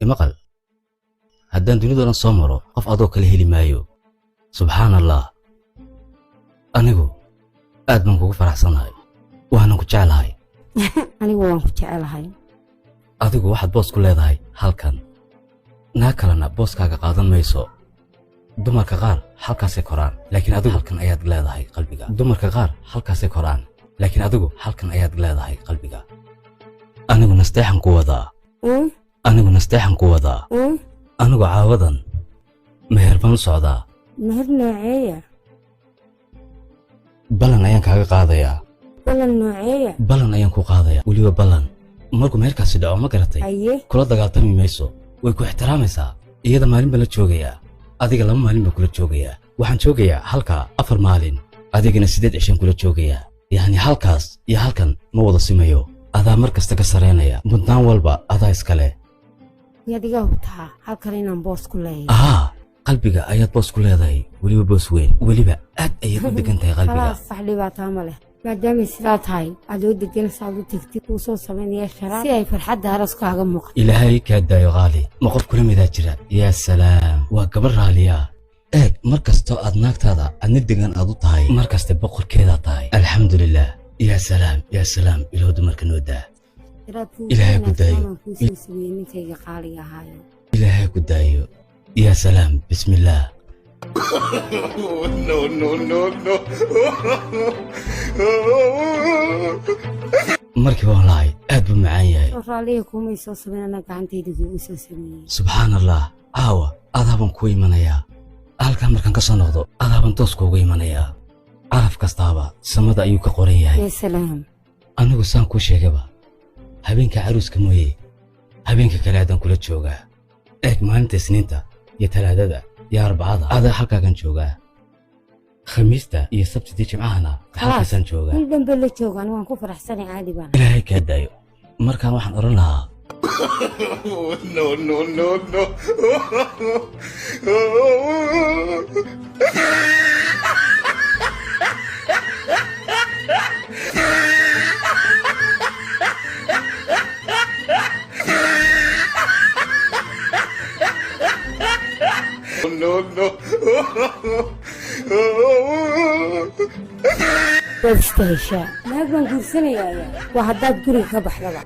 imaqal haddaan dunidoodan soo maro qof adoo kale heli maayo subxaan allah anigu aad baan kugu faraxsanahay waanan ku jecelahay anigu waan ku jecelahay adigu waxaad boos ku leedahay halkan naa kalena booskaaga qaadan mayso dumarka qaar halkaasay koraan laakiin adigu halkan ayaad leedahay qalbiga dumarka qaar halkaasay koraan laakiin adigu halkan ayaad leedahay qalbiga anigu nasteexan ku wadaa anigu caawadan meher baan u socdaa meher nooceeya balan ayaan kaaga qaadayaa balan nooceeya balan ayaan ku qaadayaa weliba balan markuu meherkaasi dhaco ma garatay kula dagaaltami mayso way ku ixtiraamaysaa iyada maalin baa la joogayaa adiga 2 maalin baa kula joogayaa waxaan joogayaa halkaa 4 maalin adigana 8 cishan kula joogayaa yacni halkaas iyo halkan ma wada simayo adaa mar kasta ka sareynaya mudnaan walba adaa iskale yadiga hubtaa halkan inaan boos ku leeyahay qalbiga ayaad boos ku leedahay weliba boos weyn weliba aad ayaad u degan tahay qalbiga sax dhibaataa ma leh maadaama sidaa tahay adoo degan saad u tagtid kuu soo samaynaya sharaab si ay farxadda araskaaga muuqato ilaahay kaa daayo qaali ma qof kula midaa jira yaa salaam waa gabar raaliya eeg mar kastoo aad naagtaada adna degan aad u tahay mar kaste boqorkeedaa tahay alxamdulilah yaa salaam iloo dumarka noo daa ilaahay ku daayo ninkayga qaaliga ahaayo ilaahay ku daayo yaa salaam bismillaah no markii waan lahay aad buu macaan yahay raaliga kumay soo sameynana gacantayda kugu soo sameeyey subxaan allah caawa adaaban ku imanayaa halkan markaan ka soo noqdo adaaban toos kuugu imanayaa caraf kastaaba samada ayuu ka qoran yahay yaa salaam anigu saan kuu sheegaba habeenka caruuska mooye habeenka kale aadaan kula joogaa eeg maalinta isniinta iyo talaadada iyo arbacada adaa halkaagan joogaa khamiista iyo sabtidii jimcahana halkaasaan joogaa in dambe la joogaan waan ku faraxsanay caadi baan ilaahay kaa daayo markaan waxaan odhan lahaa no waad istaheshaa naag baan guursanayaa waa haddaad guriga ka baxdaba